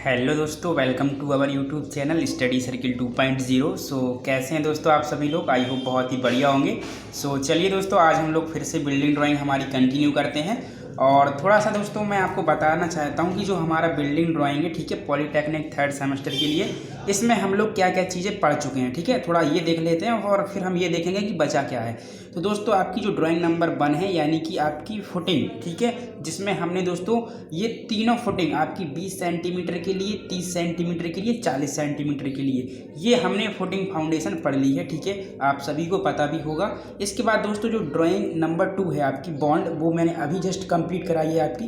Hello दोस्तों, welcome to our YouTube channel study circle 2.0। कैसे हैं दोस्तों आप सभी लोग? आई होप बहुत ही बढ़िया होंगे। चलिए दोस्तों, आज हम लोग फिर से बिल्डिंग ड्राइंग हमारी कंटिन्यू करते हैं। और थोड़ा सा दोस्तों मैं आपको बताना चाहता हूं कि जो हमारा बिल्डिंग ड्राइंग है, ठीक है, पॉलीटेक्निक थर्ड सेमेस्टर के लिए, इसमें हम लोग क्या क्या चीज़ें पढ़ चुके हैं। ठीक है, थोड़ा ये देख लेते हैं और फिर हम ये देखेंगे कि बचा क्या है। तो दोस्तों आपकी जो ड्राइंग नंबर 1 है, यानी कि आपकी फुटिंग, ठीक है, जिसमें हमने दोस्तों ये तीनों फुटिंग आपकी 20 सेंटीमीटर के लिए, 30 सेंटीमीटर के लिए, 40 सेंटीमीटर के लिए, ये हमने फुटिंग फाउंडेशन पढ़ ली है। ठीक है, आप सभी को पता भी होगा। इसके बाद दोस्तों जो ड्राइंग नंबर 2 है आपकी बॉन्ड, वो मैंने अभी जस्ट कंप्लीट कराई है आपकी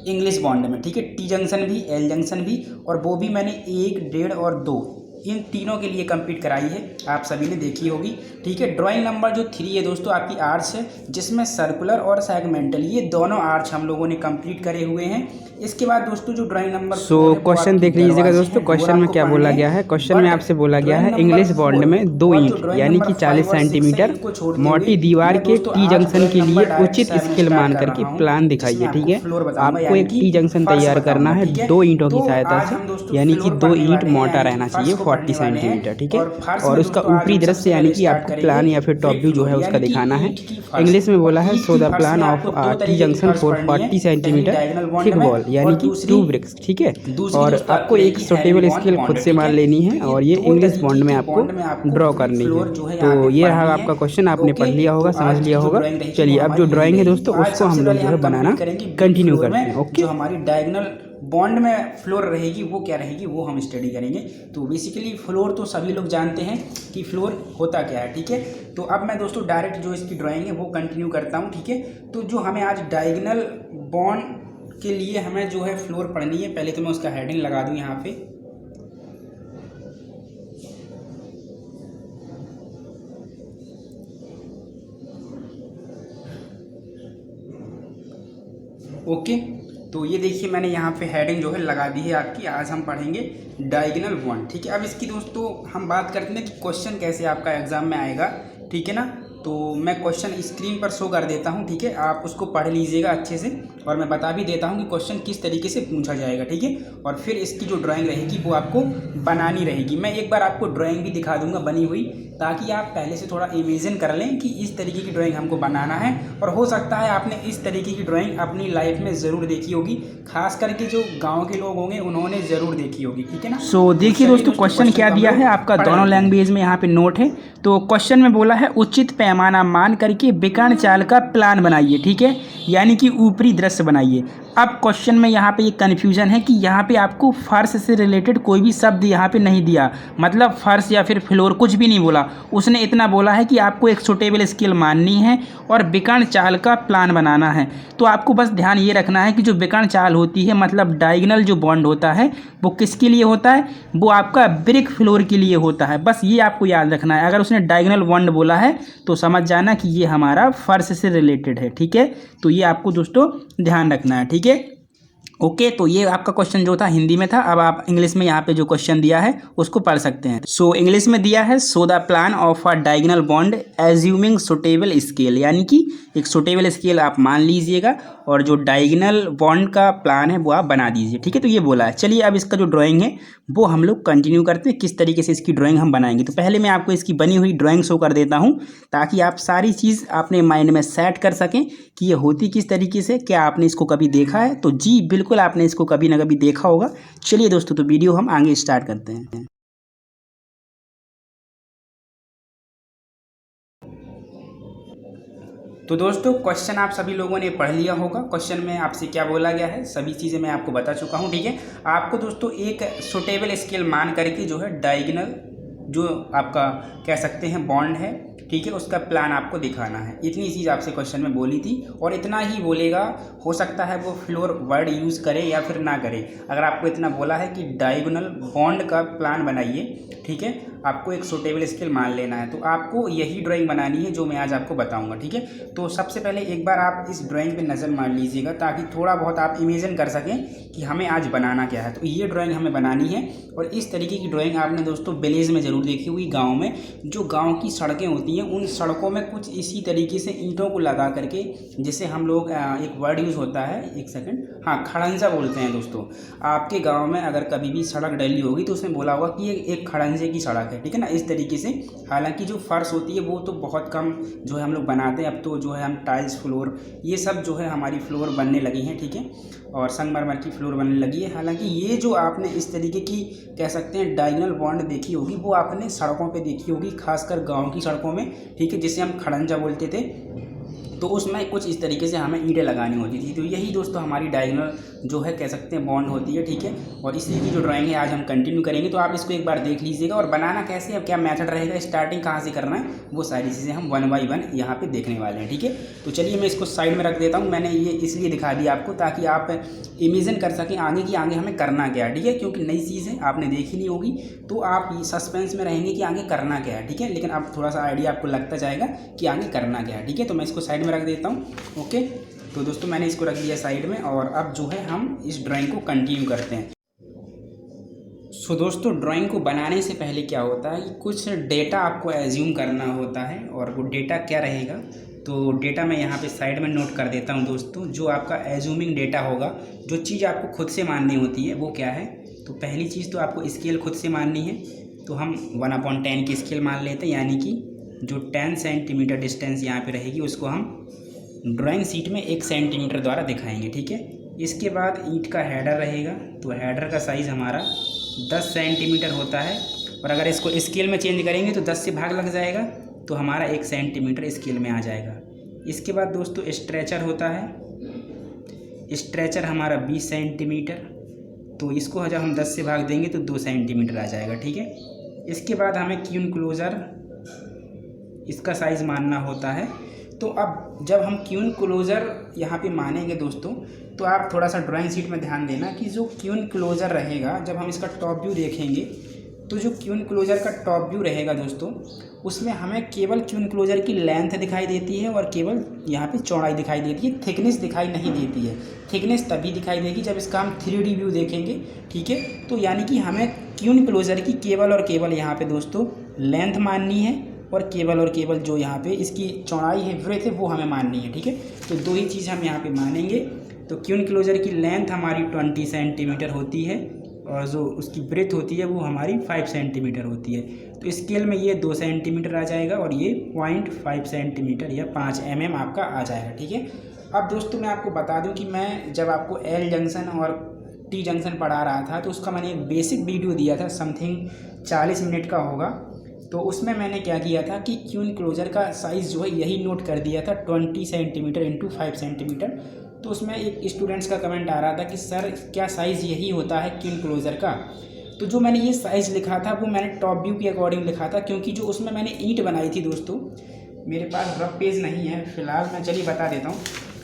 इंग्लिश बॉन्ड में। ठीक है, टी जंक्शन भी, एल जंक्शन भी, और वो भी मैंने 1, 1.5 और 2 इन तीनों के लिए कंप्लीट कराई है, आप सभी ने देखी होगी। ठीक है, ड्राइंग नंबर जो 3 है दोस्तों आपकी आर्च है, जिसमें सर्कुलर और सेगमेंटल ये दोनों आर्च हम लोगों ने कंप्लीट करे हुए हैं। इसके बाद दोस्तों जो ड्राइंग नंबर 4 है, क्वेश्चन देख लीजिएगा दोस्तों। क्वेश्चन में क्या बोला गया है? क्वेश्चन में आपसे बोला गया है इंग्लिश बॉन्ड में 2 ईंट यानी कि 40 सेंटीमीटर मोटी दीवार के टी जंक्शन के लिए उचित स्केल मान करके प्लान दिखाइए। ठीक है, आपको एक टी जंक्शन तैयार करना है 2 ईंटों की सहायता से, यानी कि 2 ईंट मोटा रहना चाहिए 40 सेंटीमीटर। ठीक है, और उसका ऊपरी दृश्य यानी कि आपको प्लान या फिर टॉप व्यू जो है उसका दिखाना है। इंग्लिश में बोला है so the plan of T junction for 40 centimetre thick wall यानी कि 2 ब्रिक्स। ठीक है, और आपको एक सुटेबल स्केल खुद से मान लेनी है और ये इंग्लिश बॉन्ड में आपको ड्रॉ करनी है। तो ये रहा आपका क्वेश्चन, आपने पढ़ लिया होगा, समझ लिया होगा। चलिए अब जो ड्राइंग है दोस्तों उसको हम लोग जो है बनाना कंटिन्यू करते हैं। ओके, जो हमारी डायगोनल बॉन्ड में फ्लोर रहेगी वो क्या रहेगी, वो हम स्टडी करेंगे। तो बेसिकली फ्लोर तो सभी लोग जानते हैं कि फ्लोर होता क्या है। ठीक है, तो अब मैं दोस्तों डायरेक्ट जो इसकी ड्राइंग है वो कंटिन्यू करता हूँ। ठीक है, तो जो हमें आज डायगोनल बॉन्ड के लिए हमें जो है फ्लोर पढ़नी है, पहले तो मैं उसका हेडिंग लगा दूं यहाँ पे। ओके, तो ये देखिए मैंने यहाँ पे हेडिंग जो है लगा दी है आपकी। आज हम पढ़ेंगे डायगोनल बॉन्ड। ठीक है, अब इसकी दोस्तों हम बात करते हैं कि क्वेश्चन कैसे आपका एग्जाम में आएगा। ठीक है ना, तो मैं क्वेश्चन स्क्रीन पर शो कर देता हूं। ठीक है, आप उसको पढ़ लीजिएगा अच्छे से, और मैं बता भी देता हूं कि क्वेश्चन किस तरीके से पूछा जाएगा। ठीक है, और फिर इसकी जो ड्राइंग रहेगी वो आपको बनानी रहेगी। मैं एक बार आपको ड्राइंग भी दिखा दूंगा बनी हुई, ताकि आप पहले से थोड़ा इमेजिन कर लें कि इस तरीके की ड्राइंग हमको बनाना है। और हो सकता है आपने इस तरीके की ड्राइंग अपनी लाइफ में ज़रूर देखी होगी, खास करके जो गाँव के लोग होंगे उन्होंने ज़रूर देखी होगी। ठीक है ना। देखिए दोस्तों क्वेश्चन क्या दिया है आपका, दोनों लैंग्वेज में यहाँ पे नोट है। तो क्वेश्चन में बोला है उचित पैमाना मान करके विकर्ण चाल का प्लान बनाइए। ठीक है, यानी कि ऊपरी दृश्य बनाइए। अब क्वेश्चन में यहाँ पे ये कन्फ्यूजन है कि यहाँ पे आपको फर्श से रिलेटेड कोई भी शब्द यहाँ पे नहीं दिया, मतलब फर्श या फिर फ्लोर कुछ भी नहीं बोला। उसने इतना बोला है कि आपको एक सुटेबल स्केल माननी है और विकर्ण चाल का प्लान बनाना है। तो आपको बस ध्यान ये रखना है कि जो विकर्ण चाल होती है, मतलब डायगोनल जो बॉन्ड होता है, वो किसके लिए होता है? वो आपका ब्रिक फ्लोर के लिए होता है। बस ये आपको याद रखना है। अगर उसने डायगोनल बॉन्ड बोला है तो समझ जाना कि ये हमारा फर्श से रिलेटेड है। ठीक है, तो ये आपको दोस्तों ध्यान रखना है। ठीक है, ओके, तो ये आपका क्वेश्चन जो था हिंदी में था। अब आप इंग्लिश में यहाँ पे जो क्वेश्चन दिया है उसको पढ़ सकते हैं। इंग्लिश में दिया है so the plan of a diagonal bond assuming suitable scale, यानी कि एक सुटेबल स्केल आप मान लीजिएगा और जो डायगोनल बॉन्ड का प्लान है वो आप बना दीजिए। ठीक है, तो ये बोला है। चलिए अब इसका जो ड्राइंग है वो हम लोग कंटिन्यू करते हैं, किस तरीके से इसकी ड्राइंग हम बनाएंगे। तो पहले मैं आपको इसकी बनी हुई ड्राइंग शो कर देता हूँ, ताकि आप सारी चीज़ अपने माइंड में सेट कर सकें कि ये होती किस तरीके से। क्या आपने इसको कभी देखा है? तो जी बिल्कुल आपने इसको कभी ना कभी देखा होगा। चलिए दोस्तों, तो वीडियो हम आगे स्टार्ट करते हैं। तो दोस्तों क्वेश्चन आप सभी लोगों ने पढ़ लिया होगा। क्वेश्चन में आपसे क्या बोला गया है, सभी चीज़ें मैं आपको बता चुका हूँ। ठीक है, आपको दोस्तों एक सुटेबल स्केल मान करके जो है डायगोनल जो आपका कह सकते हैं बॉन्ड है, ठीक है, उसका प्लान आपको दिखाना है। इतनी चीज़ आपसे क्वेश्चन में बोली थी, और इतना ही बोलेगा। हो सकता है वो फ्लोर वर्ड यूज़ करे या फिर ना करे। अगर आपको इतना बोला है कि डायगोनल बॉन्ड का प्लान बनाइए, ठीक है, आपको एक सुटेबल स्केल मान लेना है, तो आपको यही ड्राइंग बनानी है जो मैं आज आपको बताऊंगा। ठीक है, तो सबसे पहले एक बार आप इस ड्राइंग पे नज़र मार लीजिएगा, ताकि थोड़ा बहुत आप इमेजिन कर सकें कि हमें आज बनाना क्या है। तो ये ड्राइंग हमें बनानी है, और इस तरीके की ड्राइंग आपने दोस्तों विलेज में ज़रूर देखी हुई, गाँव में जो गाँव की सड़कें होती होती हैं उन सड़कों में कुछ इसी तरीके से ईंटों को लगा करके, जैसे हम लोग एक वर्ड यूज़ होता है, एक सेकंड, हाँ, खड़ंजा बोलते हैं दोस्तों। आपके गांव में अगर कभी भी सड़क डली होगी तो उसमें बोला होगा कि ये एक खड़ंजे की सड़क है, ठीक है ना, इस तरीके से। हालांकि जो फर्श होती है वो तो बहुत कम जो है हम लोग बनाते हैं, अब तो जो है हम टाइल्स फ्लोर ये सब जो है हमारी फ्लोर बनने लगी हैं, ठीक है, और संगमरमर की फ्लोर बनने लगी है। हालांकि ये जो आपने इस तरीके की कह सकते हैं डायगोनल बॉन्ड देखी होगी वो आपने सड़कों पे देखी होगी, खासकर गांव की सड़कों में, ठीक है, जिसे हम खड़ंजा बोलते थे। तो उसमें कुछ इस तरीके से हमें ईंटें लगानी होती थी। तो यही दोस्तों हमारी डायगोनल जो है कह सकते हैं बॉन्ड होती है, ठीक है। और इसी की जो ड्राइंग है आज हम कंटिन्यू करेंगे, तो आप इसको एक बार देख लीजिएगा। और बनाना कैसे है, क्या मेथड रहेगा, स्टार्टिंग कहाँ से करना है, वो सारी चीज़ें हम 1 बाय 1 यहाँ पे देखने वाले हैं, ठीक है। तो चलिए मैं इसको साइड में रख देता हूँ। मैंने ये इसलिए दिखा दिया आपको ताकि आप इमेजिन कर सकें आगे की आगे हमें करना क्या है, ठीक है, क्योंकि नई चीज़ है, आपने देखी नहीं होगी, तो आप सस्पेंस में रहेंगे कि आगे करना क्या है, ठीक है। लेकिन अब थोड़ा सा आइडिया आपको लगता जाएगा कि आगे करना क्या है, ठीक है। तो मैं इसको साइड में रख देता हूँ, ओके। तो दोस्तों मैंने इसको रख दिया साइड में, और अब जो है हम इस ड्राइंग को कंटिन्यू करते हैं। सो दोस्तों ड्राइंग को बनाने से पहले क्या होता है कि कुछ डेटा आपको एज्यूम करना होता है, और वो डेटा क्या रहेगा, तो डेटा मैं यहाँ पे साइड में नोट कर देता हूँ दोस्तों। जो आपका एज्यूमिंग डेटा होगा, जो चीज़ आपको खुद से माननी होती है वो क्या है, तो पहली चीज़ तो आपको स्केल खुद से माननी है। तो हम 1/10 की स्केल मान लेते हैं, यानी कि जो 10 सेंटीमीटर डिस्टेंस यहाँ पे रहेगी उसको हम ड्राइंग शीट में 1 सेंटीमीटर द्वारा दिखाएंगे, ठीक है। इसके बाद ईंट का हेडर रहेगा, तो हेडर का साइज़ हमारा 10 सेंटीमीटर होता है, और अगर इसको स्केल में चेंज करेंगे तो 10 से भाग लग जाएगा, तो हमारा 1 सेंटीमीटर स्केल में आ जाएगा। इसके बाद दोस्तों स्ट्रेचर होता है, स्ट्रेचर हमारा 20 सेंटीमीटर, तो इसको जब हम 10 से भाग देंगे तो 2 सेंटीमीटर आ जाएगा, ठीक है। इसके बाद हमें क्यून क्लोज़र इसका साइज़ मानना होता है। तो अब जब हम क्यून क्लोज़र यहाँ पे मानेंगे दोस्तों, तो आप थोड़ा सा ड्राइंग शीट में ध्यान देना कि जो क्यून क्लोज़र रहेगा, जब हम इसका टॉप व्यू देखेंगे, तो जो क्यून क्लोज़र का टॉप व्यू रहेगा दोस्तों, उसमें हमें केवल क्यून क्लोज़र की लेंथ दिखाई देती है, और केवल यहाँ पे चौड़ाई दिखाई देती है, थिकनेस दिखाई नहीं देती है। थिकनेस तभी दिखाई देगी जब इसका हम 3D व्यू देखेंगे, ठीक है। तो यानी कि हमें क्यून क्लोज़र की केवल और केवल यहाँ पे दोस्तों लेंथ माननी है, और केवल जो यहाँ पे इसकी चौड़ाई है, ब्रेथ है, वो हमें माननी है, ठीक है। तो 2 ही चीज़ हम यहाँ पे मानेंगे। तो क्यून क्लोज़र की लेंथ हमारी 20 सेंटीमीटर होती है, और जो उसकी ब्रेथ होती है वो हमारी 5 सेंटीमीटर होती है। तो स्केल में ये 2 सेंटीमीटर आ जाएगा, और ये 0.5 सेंटीमीटर या 5 mm आपका आ जाएगा, ठीक है। अब दोस्तों मैं आपको बता दूँ कि मैं जब आपको L जंक्शन और T जंक्शन पढ़ा रहा था, तो उसका मैंने एक बेसिक वीडियो दिया था, समथिंग 40 मिनट का होगा। तो उसमें मैंने क्या किया था कि क्यून क्लोज़र का साइज़ जो है यही नोट कर दिया था, 20 सेंटीमीटर इंटू 5 सेंटीमीटर। तो उसमें एक स्टूडेंट्स का कमेंट आ रहा था कि सर क्या साइज़ यही होता है क्यून क्लोज़र का। तो जो मैंने ये साइज़ लिखा था वो मैंने टॉप व्यू के अकॉर्डिंग लिखा था, क्योंकि जो उसमें मैंने ईंट बनाई थी दोस्तों, मेरे पास रफ पेज नहीं है फ़िलहाल, मैं चलिए बता देता हूँ।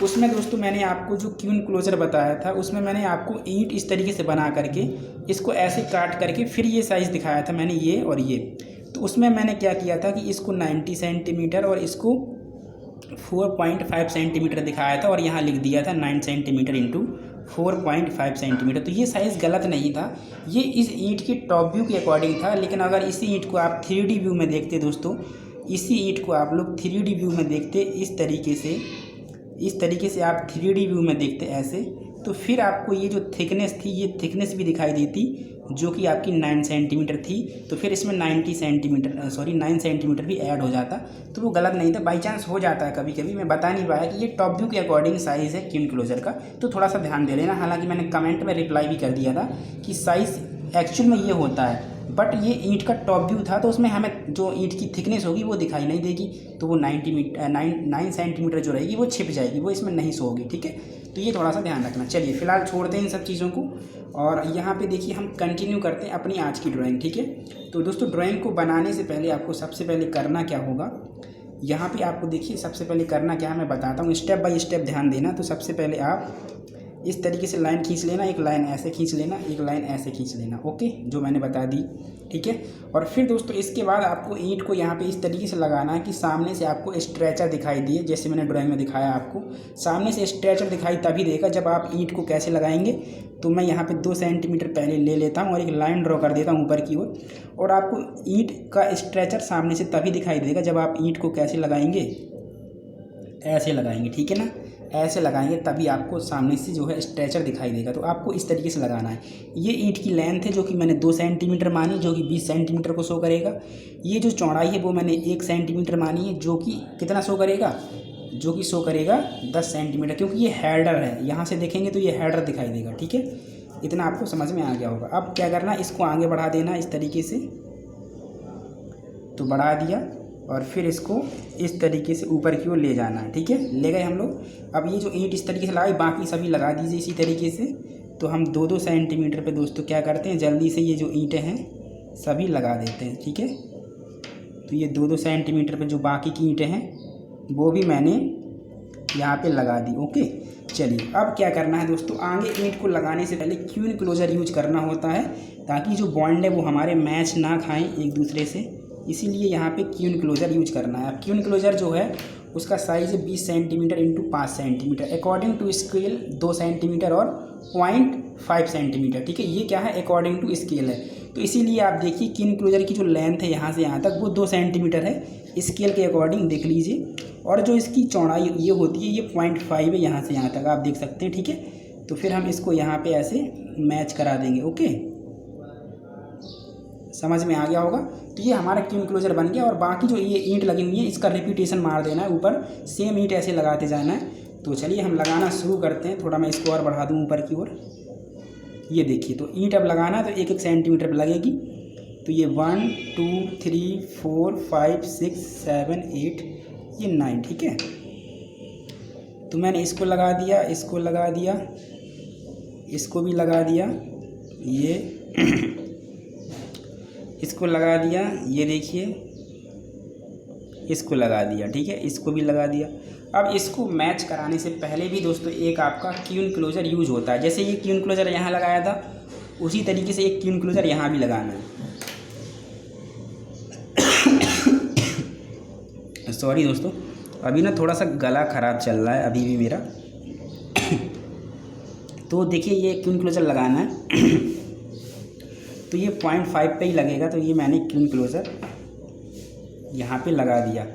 उसमें दोस्तों मैंने आपको जो क्यून क्लोज़र बताया था, उसमें मैंने आपको ईंट इस तरीके से बना करके इसको ऐसे काट करके फिर ये साइज़ दिखाया था मैंने, ये और ये। तो उसमें मैंने क्या किया था कि इसको 90 सेंटीमीटर और इसको 4.5 सेंटीमीटर दिखाया था, और यहाँ लिख दिया था 9 सेंटीमीटर इंटू 4.5 सेंटीमीटर। तो ये साइज़ गलत नहीं था, ये इस ईंट की टॉप व्यू के अकॉर्डिंग था। लेकिन अगर इसी ईंट को आप 3D व्यू में देखते दोस्तों, इसी ईंट को आप लोग 3D व्यू में देखते इस तरीके से आप 3D व्यू में देखते ऐसे, तो फिर आपको ये जो थिकनेस थी, ये थिकनेस भी दिखाई देती, जो कि आपकी 9 सेंटीमीटर थी। तो फिर इसमें 9 सेंटीमीटर भी ऐड हो जाता, तो वो गलत नहीं था। बाई चांस हो जाता है कभी कभी, मैं बता नहीं पाया कि ये टॉप व्यू के अकॉर्डिंग साइज़ है क्यून क्लोज़र का, तो थोड़ा सा ध्यान दे लेना। हालांकि मैंने कमेंट में रिप्लाई भी कर दिया था कि साइज़ एक्चुअल में ये होता है, बट ये ईंट का टॉप व्यू था, तो उसमें हमें जो ईंट की थिकनेस होगी वो दिखाई नहीं देगी, तो वो 9 सेंटीमीटर जो रहेगी वो छिप जाएगी, वो इसमें नहीं सो होगी, ठीक है। तो ये थोड़ा सा ध्यान रखना। चलिए फ़िलहाल छोड़ते हैं इन सब चीज़ों को, और यहाँ पे देखिए हम कंटिन्यू करते हैं अपनी आज की ड्राइंग, ठीक है। तो दोस्तों ड्राइंग को बनाने से पहले आपको सबसे पहले करना क्या होगा, यहाँ पे आपको देखिए सबसे पहले करना क्या है मैं बताता हूँ, स्टेप बाय स्टेप ध्यान देना। तो सबसे पहले आप इस तरीके से लाइन खींच लेना, एक लाइन ऐसे खींच लेना, एक लाइन ऐसे खींच लेना। ओके, जो मैंने बता दी, ठीक है। और फिर दोस्तों इसके बाद आपको ईंट को यहाँ पे इस तरीके से लगाना है कि सामने से आपको स्ट्रेचर दिखाई दिए, जैसे मैंने ड्राइंग में दिखाया आपको सामने से स्ट्रेचर दिखाई तभी देगा जब आप ईंट को कैसे लगाएंगे। तो मैं यहाँ पे 2 सेंटीमीटर पहले ले लेता हूँ और एक लाइन ड्रॉ कर देता हूँ ऊपर की ओर, और आपको ईंट का स्ट्रेचर सामने से तभी दिखाई देगा जब आप ईंट को कैसे लगाएंगे, ऐसे लगाएंगे, ठीक है ना। ऐसे लगाएंगे तभी आपको सामने से जो है स्ट्रेचर दिखाई देगा। तो आपको इस तरीके से लगाना है। ये ईंट की लेंथ है जो कि मैंने 2 सेंटीमीटर मानी, जो कि 20 सेंटीमीटर को शो करेगा। ये जो चौड़ाई है वो मैंने 1 सेंटीमीटर मानी है, जो कि कितना शो करेगा, जो कि शो करेगा 10 सेंटीमीटर, क्योंकि ये हेडर है। यहाँ से देखेंगे तो ये हेडर दिखाई देगा, ठीक है। इतना आपको समझ में आ गया होगा। अब क्या करना, इसको आगे बढ़ा देना इस तरीके से, तो बढ़ा दिया और फिर इसको इस तरीके से ऊपर की ओर ले जाना है, ठीक है। ले गए हम लोग। अब ये जो ईंट इस तरीके से लगाई, बाकी सभी लगा दीजिए इसी तरीके से। तो हम 2-2 सेंटीमीटर पे दोस्तों क्या करते हैं, जल्दी से ये जो ईंटें हैं सभी लगा देते हैं, ठीक है। तो ये 2-2 सेंटीमीटर पे जो बाकी की ईंटें हैं वो भी मैंने यहाँ पे लगा दी। ओके, चलिए अब क्या करना है दोस्तों, आगे ईंट को लगाने से पहले क्यू इनक्लोजर यूज करना होता है, ताकि जो बॉन्ड है वो हमारे मैच ना खाएं एक दूसरे से। इसीलिए यहाँ पे क्यू इनक्लोजर यूज करना है। अब क्यू इनक्लोजर जो है उसका साइज़ है 20 centimetre into 5 centimetre, according to scale 2 centimetre और 0.5 सेंटीमीटर, ठीक है। ये क्या है, अकॉर्डिंग टू स्केल है। तो इसीलिए आप देखिए क्यू इनक्लोजर की जो लेंथ है यहाँ से यहाँ तक वो 2 सेंटीमीटर है, स्केल के अकॉर्डिंग देख लीजिए। और जो इसकी चौड़ाई ये होती है ये 0.5 है, यहाँ से यहाँ तक आप देख सकते हैं, ठीक है। तो फिर हम इसको यहाँ पे ऐसे मैच करा देंगे। ओके, समझ में आ गया होगा। तो ये हमारा क्यू इनक्लोजर बन गया। और बाकी जो ये ईंट लगी हुई है इसका रिपीटेशन मार देना है, ऊपर सेम ईंट ऐसे लगाते जाना है। तो चलिए हम लगाना शुरू करते हैं। थोड़ा मैं इसको और बढ़ा दूँ ऊपर की ओर। ये देखिए, तो ईंट अब लगाना है तो 1-1 सेंटीमीटर पर लगेगी। तो ये 1 2 3 4 5 6 7 8 ये 9, ठीक है। तो मैंने इसको लगा दिया, इसको लगा दिया, इसको भी लगा दिया, ये इसको लगा दिया, ये देखिए इसको लगा दिया, ठीक है। इसको भी लगा दिया। अब इसको मैच कराने से पहले भी दोस्तों एक आपका क्यू इनक्लोजर यूज होता है। जैसे ये क्यू इनक्लोजर यहाँ लगाया था उसी तरीके से एक क्यू इनक्लोजर यहाँ भी लगाना है। सॉरी दोस्तों, अभी ना थोड़ा सा गला ख़राब चल रहा है अभी भी मेरा। तो देखिए ये क्यू इनक्लोजर लगाना है। तो ये 0.5 पे ही लगेगा। तो ये मैंने क्यू इनक्लोजर यहाँ पे लगा दिया।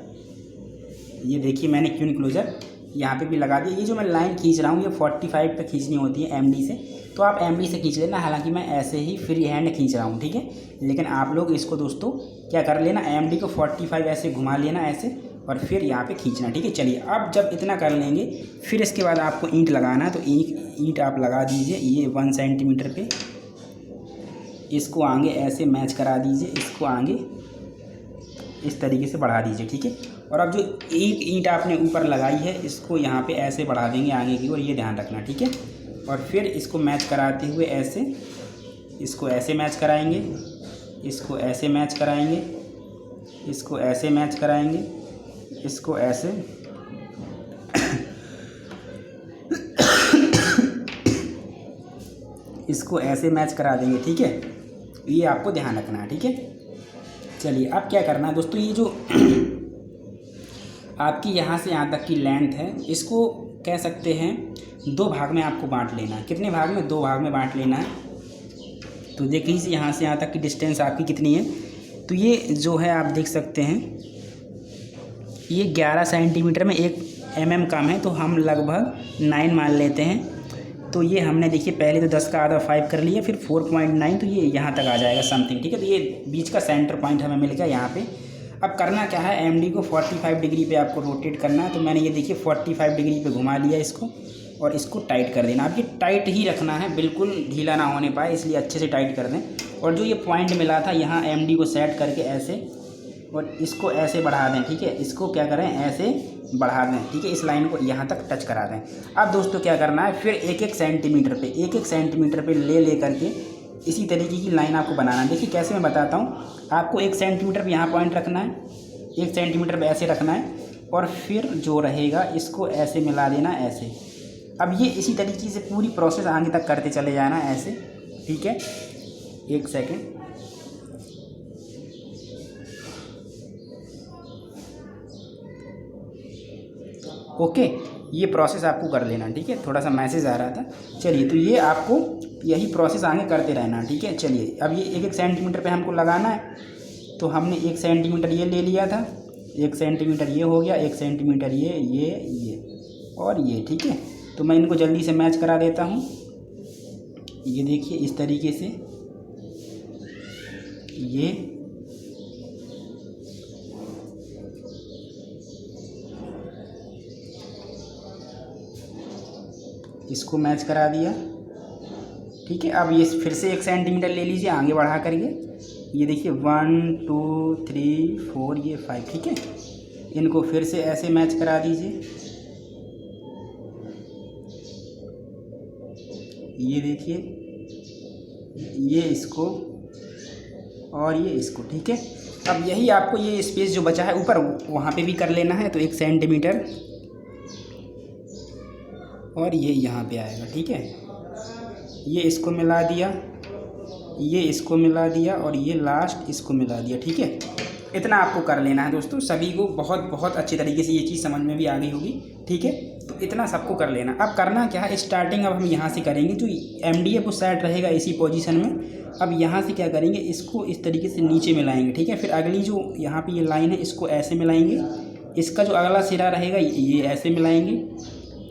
ये देखिए मैंने क्यू इनक्लोजर यहाँ पे भी लगा दिया। ये जो मैं लाइन खींच रहा हूँ ये 45 पे खींचनी होती है एमडी से, तो आप एमडी से खींच लेना। हालांकि मैं ऐसे ही फ्री हैंड खींच रहा हूँ, ठीक है। लेकिन आप लोग इसको दोस्तों क्या कर लेना, एमडी को 45 ऐसे घुमा लेना ऐसे, और फिर यहाँ पे खींचना, ठीक है। चलिए अब जब इतना कर लेंगे फिर इसके बाद आपको ईंट लगाना है। तो ईंट आप लगा दीजिए ये 1 सेंटीमीटर पे। इसको आगे ऐसे मैच करा दीजिए, इसको आगे इस तरीके से बढ़ा दीजिए, ठीक है। और अब जो एक ईंट आपने ऊपर लगाई है इसको यहाँ पे ऐसे बढ़ा देंगे आगे की ओर, ये ध्यान रखना, ठीक है। और फिर इसको मैच कराते हुए ऐसे, इसको ऐसे मैच कराएंगे, इसको ऐसे मैच कराएंगे, इसको ऐसे मैच कराएंगे, इसको ऐसे इसको ऐसे मैच करा देंगे, ठीक है। ये आपको ध्यान रखना है, ठीक है। चलिए अब क्या करना है दोस्तों, ये जो आपकी यहाँ से यहाँ तक की लेंथ है इसको कह सकते हैं 2 भाग में आपको बांट लेना है। कितने भाग में, 2 भाग में बांट लेना है। तो देख लीजिए यहाँ से यहाँ तक की डिस्टेंस आपकी कितनी है। तो ये जो है आप देख सकते हैं ये 11 सेंटीमीटर में 1 mm कम है, तो हम लगभग 9 मान लेते हैं। तो ये हमने देखिए पहले तो 10 का आधा 5 कर लिया, फिर 4.9, तो ये यहाँ तक आ जाएगा समथिंग, ठीक है। तो ये बीच का सेंटर पॉइंट हमें मिल गया यहाँ पे। अब करना क्या है, एमडी को 45 डिग्री पे आपको रोटेट करना है। तो मैंने ये देखिए 45 डिग्री पे घुमा लिया इसको, और इसको टाइट कर देना। अब ये टाइट ही रखना है, बिल्कुल ढीला ना होने पाए, इसलिए अच्छे से टाइट कर दें। और जो ये पॉइंट मिला था यहाँ एमडी को सेट करके ऐसे, और इसको ऐसे बढ़ा दें, ठीक है। इसको क्या करें, ऐसे बढ़ा दें, ठीक है। इस लाइन को यहाँ तक टच करा दें। अब दोस्तों क्या करना है, फिर 1-1 सेंटीमीटर पे ले करके इसी तरीके की लाइन आपको बनाना है। देखिए कैसे मैं बताता हूँ आपको। 1 सेंटीमीटर पे यहाँ पॉइंट रखना है, 1 सेंटीमीटर पे ऐसे रखना है, और फिर जो रहेगा इसको ऐसे मिला देना ऐसे, अब ये इसी तरीके से पूरी प्रोसेस आगे तक करते चले जाना ऐसे, ठीक है। एक सेकेंड, ओके, ये प्रोसेस आपको कर लेना, ठीक है। थोड़ा सा मैसेज आ रहा था। चलिए, तो ये आपको यही प्रोसेस आगे करते रहना, ठीक है। चलिए, अब ये 1-1 सेंटीमीटर पे हमको लगाना है, तो हमने 1 सेंटीमीटर ये ले लिया था, 1 सेंटीमीटर ये हो गया, 1 सेंटीमीटर ये और ये, ठीक है। तो मैं इनको जल्दी से मैच करा देता हूँ। ये देखिए इस तरीके से, ये इसको मैच करा दिया, ठीक है। अब ये फिर से 1 सेंटीमीटर ले लीजिए आगे बढ़ा करके, ये देखिए 1 2 3 4 ये 5, ठीक है। इनको फिर से ऐसे मैच करा दीजिए, ये देखिए, ये इसको और ये इसको, ठीक है। अब यही आपको ये स्पेस जो बचा है ऊपर वहाँ पे भी कर लेना है, तो 1 सेंटीमीटर और ये यहाँ पे आएगा, ठीक है। ये इसको मिला दिया, ये इसको मिला दिया और ये लास्ट इसको मिला दिया, ठीक है। इतना आपको कर लेना है दोस्तों। सभी को बहुत बहुत अच्छी तरीके से ये चीज़ समझ में भी आ गई होगी, ठीक है। तो इतना सबको कर लेना। अब करना क्या है, स्टार्टिंग अब हम यहाँ से करेंगे, जो MDF वो सेट रहेगा इसी पोजीशन में। अब यहाँ से क्या करेंगे, इसको इस तरीके से नीचे मिलाएंगे, ठीक है। फिर अगली जो यहाँ पे ये लाइन है इसको ऐसे मिलाएंगे, इसका जो अगला सिरा रहेगा ये ऐसे मिलाएंगे,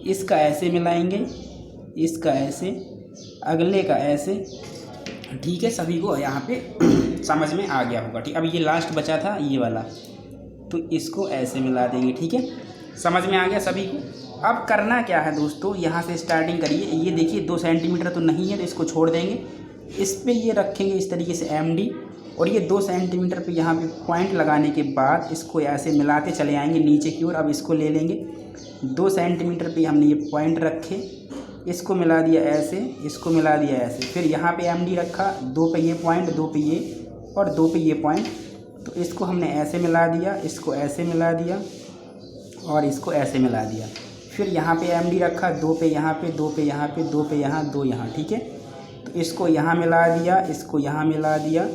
इसका ऐसे मिलाएंगे, इसका ऐसे, अगले का ऐसे, ठीक है। सभी को यहाँ पे समझ में आ गया होगा, ठीक। अब ये लास्ट बचा था ये वाला, तो इसको ऐसे मिला देंगे, ठीक है। समझ में आ गया सभी को। अब करना क्या है दोस्तों, यहाँ से स्टार्टिंग करिए। ये देखिए 2 सेंटीमीटर तो नहीं है, तो इसको छोड़ देंगे। इस पे ये रखेंगे इस तरीके से MD, और ये 2 सेंटीमीटर पे यहाँ पे पॉइंट लगाने के बाद इसको ऐसे मिलाते चले आएंगे नीचे की ओर। अब इसको ले लेंगे, 2 सेंटीमीटर पे हमने ये पॉइंट रखे, इसको मिला दिया ऐसे, इसको मिला दिया ऐसे। फिर यहाँ पे MD रखा, 2 पे ये पॉइंट, 2 पे ये और 2 पे ये पॉइंट, तो इसको हमने ऐसे मिला दिया, इसको ऐसे मिला दिया और इसको ऐसे मिला दिया। फिर यहाँ पे MD रखा, 2 पे यहाँ पे, 2 पे यहाँ पे, 2 पे यहाँ, 2 यहाँ, ठीक है। तो इसको यहाँ मिला दिया, इसको यहाँ मिला दिया,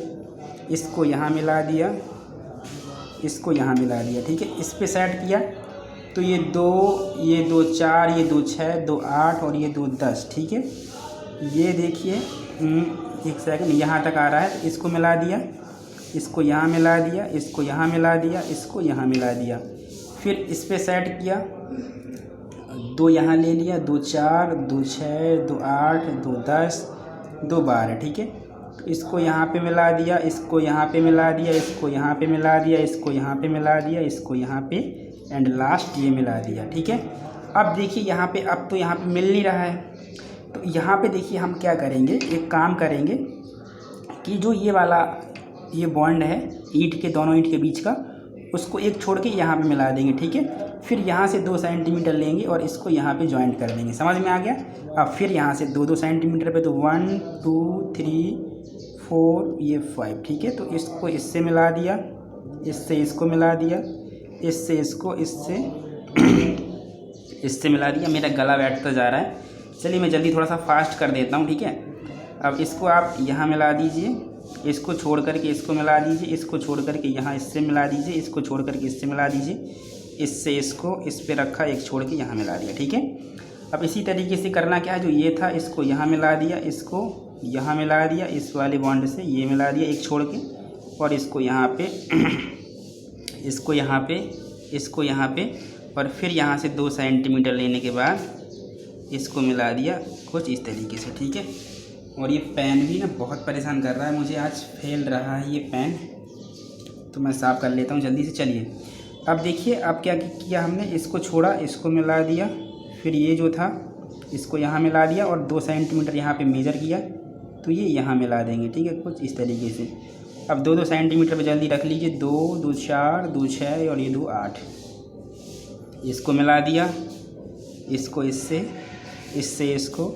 इसको यहाँ मिला दिया, इसको यहाँ मिला दिया, ठीक है। इस पे सेट किया, तो ये 2 4, ये 2 6, 2 8 और ये 2 10, ठीक है। ये देखिए, एक सेकंड, यहाँ तक आ रहा है, तो इसको मिला दिया, इसको यहाँ मिला दिया, इसको यहाँ मिला दिया, इसको यहाँ मिला दिया। फिर इस पे सेट किया, 2 यहाँ ले लिया, 2 4, 2 6, 2 8, 2 10, 2 12, ठीक है। तो इसको यहाँ पे मिला दिया, इसको यहाँ पे मिला दिया, इसको यहाँ पे मिला दिया, इसको यहाँ पे मिला दिया, इसको यहाँ पे, एंड लास्ट ये मिला दिया, ठीक है। अब देखिए यहाँ पे, अब तो यहाँ पे मिल नहीं रहा है, तो यहाँ पे देखिए हम क्या करेंगे, एक काम करेंगे कि जो ये वाला ये बॉन्ड है ईंट के, दोनों ईंट के बीच का, उसको एक छोड़ के यहाँ पे मिला देंगे, ठीक है। फिर यहाँ से 2 सेंटीमीटर लेंगे और इसको यहाँ पे जॉइंट कर देंगे। समझ में आ गया। अब फिर यहाँ से 2-2 सेंटीमीटर पे, तो 1 2 3 4 ये 5, ठीक है। तो इसको इससे मिला दिया, इससे इसको मिला दिया, इससे इसको, इससे इससे मिला दिया। मेरा गला बैठता जा रहा है, चलिए मैं जल्दी थोड़ा सा फास्ट कर देता हूँ, ठीक है। अब इसको आप यहाँ मिला दीजिए, इसको छोड़ करके इसको मिला दीजिए, इसको छोड़ करके यहाँ इससे मिला दीजिए, इसको छोड़ करके इससे मिला दीजिए, इससे इसको इस पे रखा, एक छोड़ के यहाँ मिला दिया, ठीक है। अब इसी तरीके से करना क्या है, जो ये था इसको यहाँ मिला दिया, इसको यहाँ मिला दिया, इस वाले बॉन्ड से ये मिला दिया एक छोड़ के, और इसको यहाँ पे इसको यहाँ पे, इसको यहाँ पे, और फिर यहाँ से 2 सेंटीमीटर लेने के बाद इसको मिला दिया कुछ इस तरीके से, ठीक है। और ये पेन भी ना बहुत परेशान कर रहा है मुझे, आज फेल रहा है ये पेन, तो मैं साफ़ कर लेता हूँ जल्दी से। चलिए अब देखिए, अब क्या किया हमने, इसको छोड़ा, इसको मिला दिया, फिर ये जो था इसको यहाँ मिला दिया, और 2 सेंटीमीटर यहाँ पे मेज़र किया, तो ये यहाँ मिला देंगे, ठीक है, कुछ इस तरीके से। अब 2-2 सेंटीमीटर पे जल्दी रख लीजिए, 2 2 4, 2 6 और ये 2 8, इसको मिला दिया, इसको इससे, इससे इसको,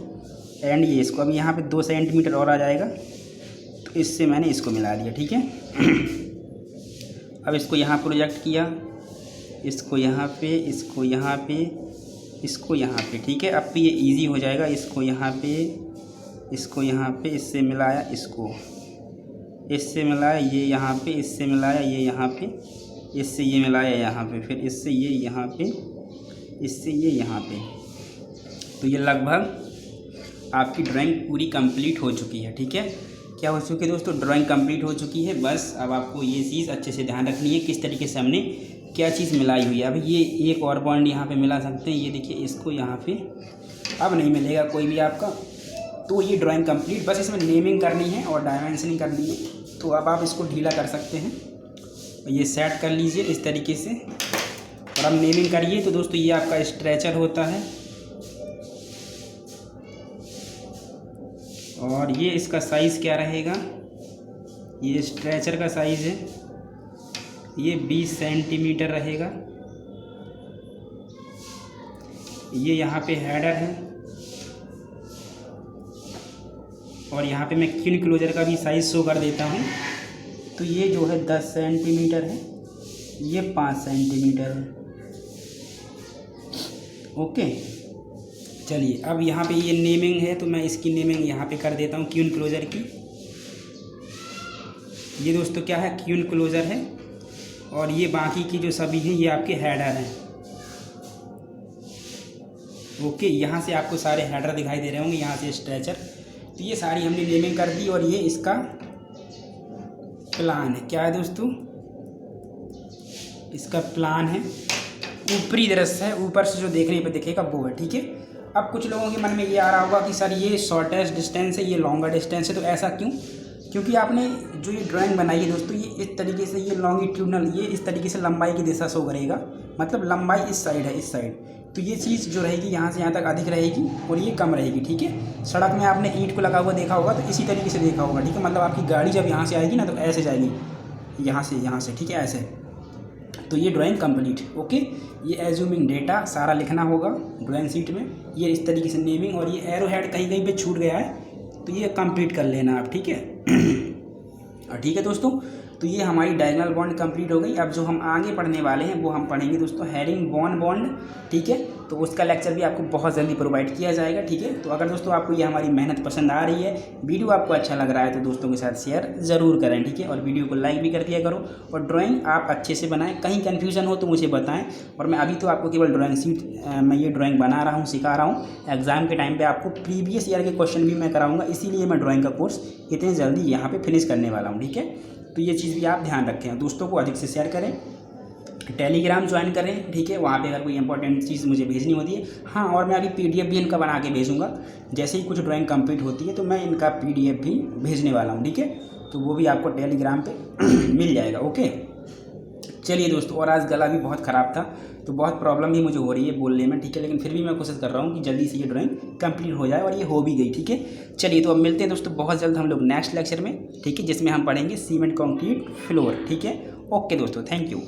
एंड ये इसको। अब यहाँ पे 2 सेंटीमीटर और आ जाएगा, तो इससे मैंने इसको मिला दिया, ठीक है। अब इसको यहाँ प्रोजेक्ट किया, इसको यहाँ पे, इसको यहाँ पे, इसको यहाँ पे, ठीक है। अब ये इजी हो जाएगा। इसको यहाँ पे, इसको यहाँ पे, इससे मिलाया, इसको इससे मिलाया, ये यहाँ पे, इससे मिलाया, ये यहाँ पे, इससे ये मिलाया यहाँ पे, फिर इससे ये यहाँ पे, इससे ये यहाँ पे। तो ये लगभग आपकी ड्राइंग पूरी कंप्लीट हो चुकी है, ठीक है। क्या हो चुकी है दोस्तों? ड्राइंग कंप्लीट हो चुकी है। बस अब आपको ये चीज़ अच्छे से ध्यान रखनी है किस तरीके से हमने क्या चीज़ मिलाई हुई है। अब ये एक और बॉन्ड यहाँ पे मिला सकते हैं, ये देखिए, इसको यहाँ पे अब नहीं मिलेगा कोई भी आपका। तो ये ड्राइंग कंप्लीट, बस इसमें नेमिंग करनी है और डायमेंशनिंग करनी है। तो अब आप इसको ढीला कर सकते हैं, ये सेट कर लीजिए इस तरीके से और अब नेमिंग करिए। तो दोस्तों ये आपका स्ट्रेचर होता है और ये इसका साइज़ क्या रहेगा, ये स्ट्रेचर का साइज़ है, ये 20 सेंटीमीटर रहेगा। ये यहाँ पे हेडर है और यहाँ पे मैं क्यून क्लोजर का भी साइज़ शो कर देता हूँ। तो ये जो है 10 सेंटीमीटर है, ये 5 सेंटीमीटर है। ओके, चलिए अब यहाँ पे ये नेमिंग है तो मैं इसकी नेमिंग यहाँ पे कर देता हूँ क्यून क्लोजर की। ये दोस्तों क्या है, क्यून क्लोजर है और ये बाकी की जो सभी हैं ये आपके हेडर हैं। ओके, यहाँ से आपको सारे हेडर दिखाई दे रहे होंगे, यहाँ से स्ट्रेचर। तो ये सारी हमने नेमिंग कर दी और ये इसका प्लान है। क्या है दोस्तों? इसका प्लान है, ऊपरी दृश्य है, ऊपर से जो देखने पे दिखेगा वो है, ठीक है। अब कुछ लोगों के मन में ये आ रहा होगा कि सर ये शॉर्टेस्ट डिस्टेंस है, ये लॉन्गर डिस्टेंस है, तो ऐसा क्यों? क्योंकि आपने जो ये ड्राइंग बनाई है दोस्तों, ये इस तरीके से, ये लॉन्गिट्यूडनल, ये इस तरीके से लंबाई की दिशा शो करेगा, मतलब लंबाई इस साइड है, इस साइड। तो ये चीज़ जो रहेगी यहाँ से यहाँ तक अधिक रहेगी और ये कम रहेगी, ठीक है। सड़क में आपने ईंट को लगा हुआ देखा होगा तो इसी तरीके से देखा होगा, ठीक है। मतलब आपकी गाड़ी जब यहाँ से आएगी ना तो ऐसे जाएगी, यहाँ से, ठीक है, ऐसे। तो ये ड्राइंग कंप्लीट। ओके, ये एज्यूमिंग डेटा सारा लिखना होगा ड्राइंग शीट में, ये इस तरीके से नेमिंग, और ये एरो हेड कहीं कहीं पे छूट गया है तो ये कंप्लीट कर लेना आप, ठीक है। और ठीक है दोस्तों, तो ये हमारी डायगोनल बॉन्ड कंप्लीट हो गई। अब जो हम आगे पढ़ने वाले हैं वो हम पढ़ेंगे दोस्तों हेरिंग बोन बॉन्ड, ठीक है। तो उसका लेक्चर भी आपको बहुत जल्दी प्रोवाइड किया जाएगा, ठीक है। तो अगर दोस्तों आपको ये हमारी मेहनत पसंद आ रही है, वीडियो आपको अच्छा लग रहा है तो दोस्तों के साथ शेयर ज़रूर करें, ठीक है। और वीडियो को लाइक भी कर दिया करो और ड्राइंग आप अच्छे से बनाएं। कहीं कन्फ्यूजन हो तो मुझे बताएं। और मैं अभी तो आपको केवल ड्राइंग शीट मैं ये ड्राइंग बना रहा हूँ, सिखा रहा हूँ। एग्ज़ाम के टाइम पर आपको प्रीवियस ईयर के क्वेश्चन भी मैं कराऊँगा, इसीलिए मैं ड्राइंग का कोर्स इतने जल्दी यहाँ पर फिनिश करने वाला हूँ, ठीक है। तो ये चीज़ भी आप ध्यान रखें, दोस्तों को अधिक से शेयर करें, टेलीग्राम ज्वाइन करें, ठीक है। वहाँ पे अगर कोई इंपॉर्टेंट चीज़ मुझे भेजनी होती है, हाँ, और मैं अभी PDF भी इनका बना के भेजूँगा। जैसे ही कुछ ड्राइंग कंप्लीट होती है तो मैं इनका PDF भी भेजने वाला हूँ, ठीक है। तो वो भी आपको टेलीग्राम पे मिल जाएगा। ओके, चलिए दोस्तों, और आज गला भी बहुत ख़राब था तो बहुत प्रॉब्लम भी मुझे हो रही है बोलने में, ठीक है। लेकिन फिर भी मैं कोशिश कर रहा हूँ कि जल्दी से ये ड्राइंग कंप्लीट हो जाए और ये हो भी गई, ठीक है। चलिए, तो अब मिलते हैं दोस्तों बहुत जल्द हम लोग नेक्स्ट लेक्चर में, ठीक है, जिसमें हम पढ़ेंगे सीमेंट कंक्रीट फ्लोर, ठीक है। ओके दोस्तों, थैंक यू।